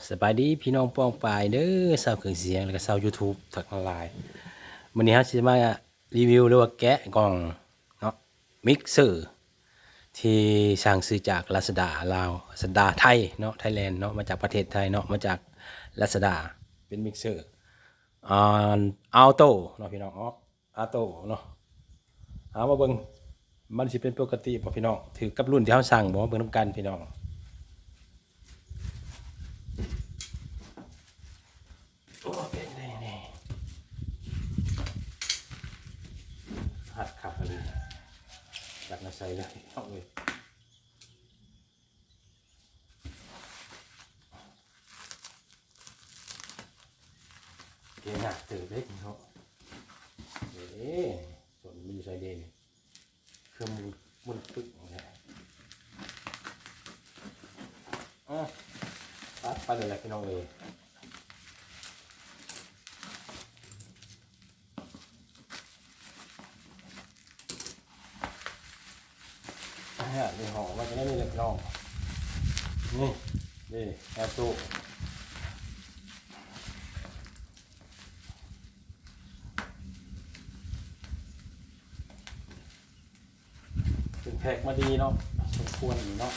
สบายดีพี่น้องป้องปายเด้อชาวเครื่องเสียงแล้วก็ชาว YouTube ทักออนไลน์วันนี้เราจะมารีวิวหรือว่าแกะกล่องเนาะมิกเซอร์ที่สั่งซื้อจาก Lazada ลาว Lazada ไทยเนาะไทยแลนด์เนาะมาจากประเทศไทยเนาะมาจาก Lazada เป็นมิกเซอร์อัลโต้เนาะพี่น้องอัลโต้เนาะเอามาเบิ่งมันสิเป็นปกติบ่พี่น้องถือกับรุ่นที่เฮาสั่งบ่เบิ่งนํกันพี่น้องหัดขับเลยอยากมาใส่เลยเอาเลยเกหนักตื่นเล็กเขาส่วนมันอยู่ใส่เดนเครื่องมันปึ๊กเลยตัดไปเลยแหละพี่น้องเลยนี่ห่อมันจะได้มีเล็กน้องนี่แอร์ตู้ถึงแพ็กมาดีเนาะสมควรเนาะ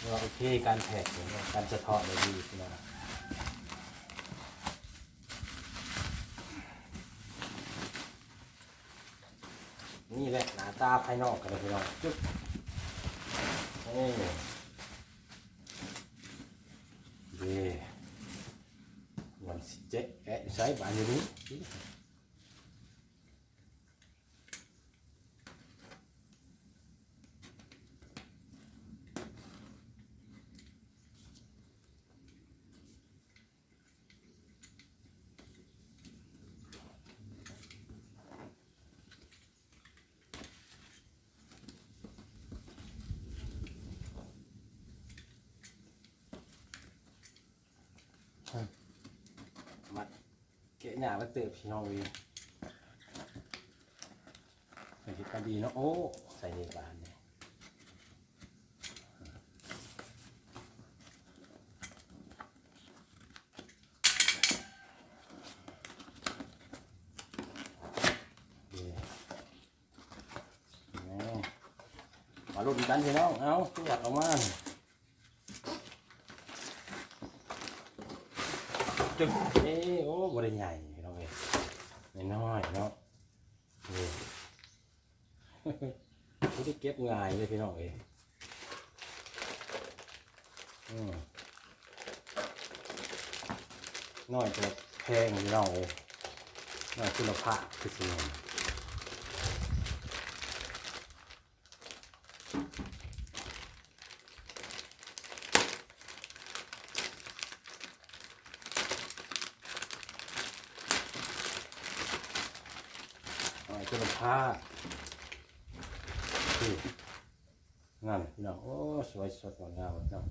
เราโอเคการแพ็กการสะท้อนเลยดีนะนี่แหละหน้าตาภายนอกกันเลยพี่น้องจุ๊บวันสิเจ๊ใช้บานอยู่นี้มัดเกะหน้ามาเติบพี่น้องวีใส่ที่กันดีเนาะโอ้ใส่ในบานเนี่ยมาลุ้นกันพี่น้องเอาตัวออกมาจุ๊บโอ้บริใหญ่พี่น้องเลยน้อยเนาะไม่ได้เก็บง่ายเลยพี่น้องน้อยจะแพงพี่น้องน้อยคุณภาพคือสิ่งนี้คุณภาพงามพี่น้องโอ้สวยสดงดงามเนาะ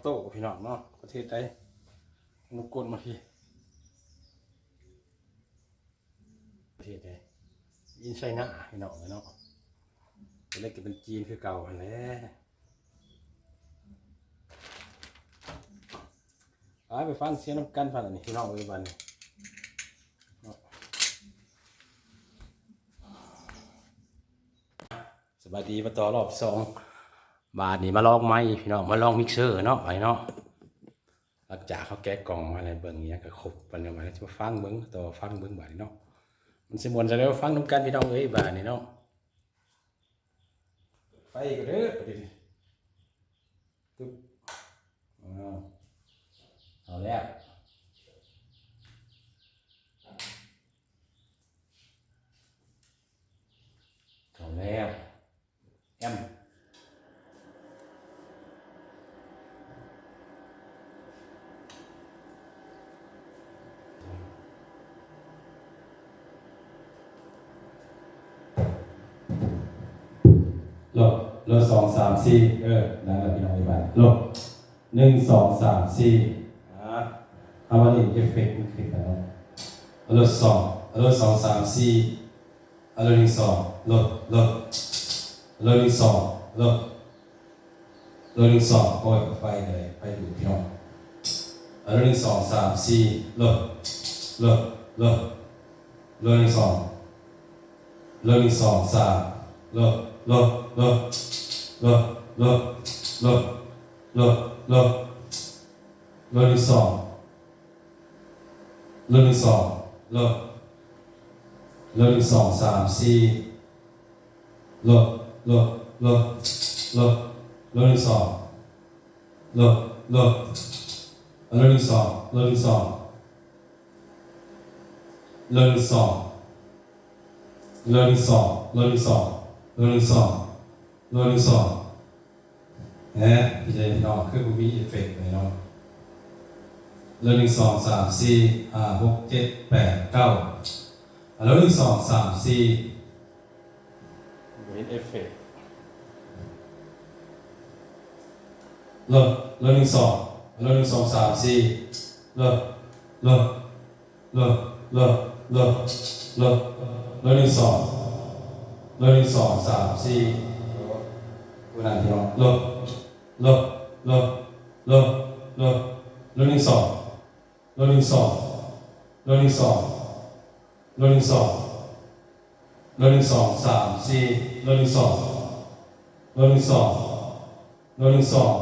โต้พี่น้องเนาะประเทศใดนุกลมาพี่ประเทศใดอินไชน่าพี่น้องเนาะเล็กจะเป็นจีนคือเก่าแล้วไปฟังเสียงน้ำกันฟังอันนี้พี่น้องไว้บ้านสบายดีมาต่อรอบ2 บาทนี่มาลองไม้พี่น้องมาลองมิกเซอร์เนาะไอ้เนาะหลังจากเขาแกะกล่องมาอะไรเบิ่งเงี้ยก็ครบปันยังไงจะมาฟังเบิ่งต่อฟังเบิ่งบาทนี่เนาะมันสมวนจะได้ฟังน้ำกันพี่น้องบาทนี่เนาะไปก็เด้อไปดิตึ๊บเอาแล้วแอมลบ2 3 4นั่นแหละพี่น้องไปลบ1 2 3 4คำว่านี่เอฟเฟกต์มันคืออะไรลบ2 3 4ลบ1 2ลบ1 2ลบ เริ่มสองโอ้ยไฟเลยไฟดูพี่น้องเริ่มสองสามสี่เริ่มเริ่มเริ่มเริ่มสองเริ่มสองสามเริ่มเริ่มเริ่มเริ่มเริ่มเริ่มเริ่มเริ่มเริ่มสองเริ่มสองเริ่มเริ่มสองสามสี่เริ่มเริ่มเริ่มเริ่มเริ่มสองเริ่มเริ่มเริ่มสองเริ่มสองเริ่มสองเริ่มสองเริ่มสองเริ่มสองเริ่มสองพี่เจพี่น้องคือมีเอฟเฟกต์ไหมเนาะเริ่มสองสามสี่ห้าหกเจ็ดแปดเก้าเริ่มสองสามสี่มีเอฟเฟกต์เริ่มสองเริ่มสองสามสี่เริ่มเริ่มเริ่มเริ่มเริ่มเริ่มเริ่มสองเริ่มสองสามสี่เวลาที่เราเริ่มเริ่มเริ่มเริ่มเริ่มเริ่มสองเริ่มสองเริ่มสองเริ่มสองเริ่มสองสามสี่เริ่มสองเริ่มสองเริ่มสอง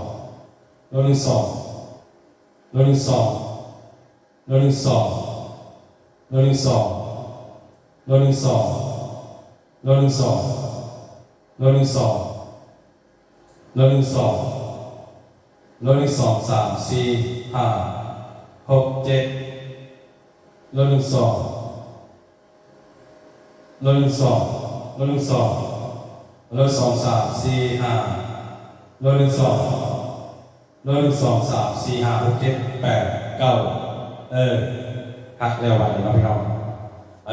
เริ่มสองเริ่มสองเริ่มสองเริ่มสองเริ่มสองเริ่มสองเริ่มสองเริ่มสองเริ่มสองสามสี่ห้าหกเจ็ดเริ่มสองเริ่มสองเริ่มสองเริ่มสองสามสี่ห้าเริ่มสองเริ่มสองสามสี่ห้าหกเจ็ดแปดเก้าหักแล้ววันนี้น้องพี่น้อง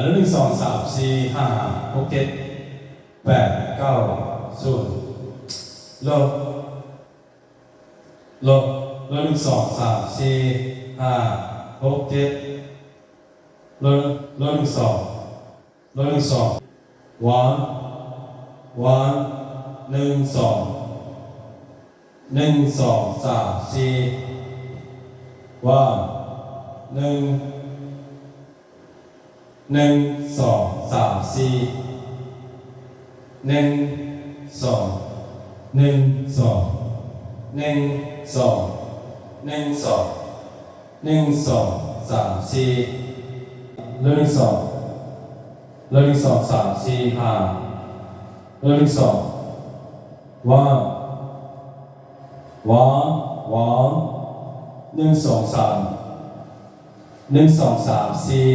เริ่มสองสามสี่ห้าหกเจ็ดแปดเก้าศูนย์ลบเริ่มสองสามสี่ห้าหกเจ็ดเริ่มสองเริ่มสองวันหนึ่งสองสามสี่วันหนึ่งสองสามสี่หนึ่งสองหนึ่งสองหนึ่งสองหนึ่งสองหนึ่งสองสามสี่เริ่มสองเริ่มสองสามสี่ห้าเริ่มสองวันหนึ่งสองสามหนึ่งสองสามสี่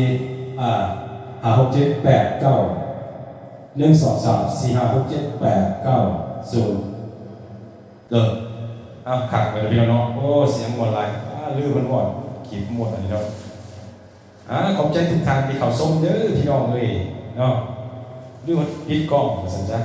ห้าหกเจ็ดแปดเก้าหนึ่งสองสามสี่ห้าหกเจ็ดแปดเก้าศูนย์ขัดไปแล้วพี่น้องโอ้เสียงหมดอะไรลืมมันหมดขีดหมดอะไรเนาะขอบใจทุกท่านที่เขาส่งเด้อพี่น้องเลยเนาะลืมมันปิดกล้องสัญญา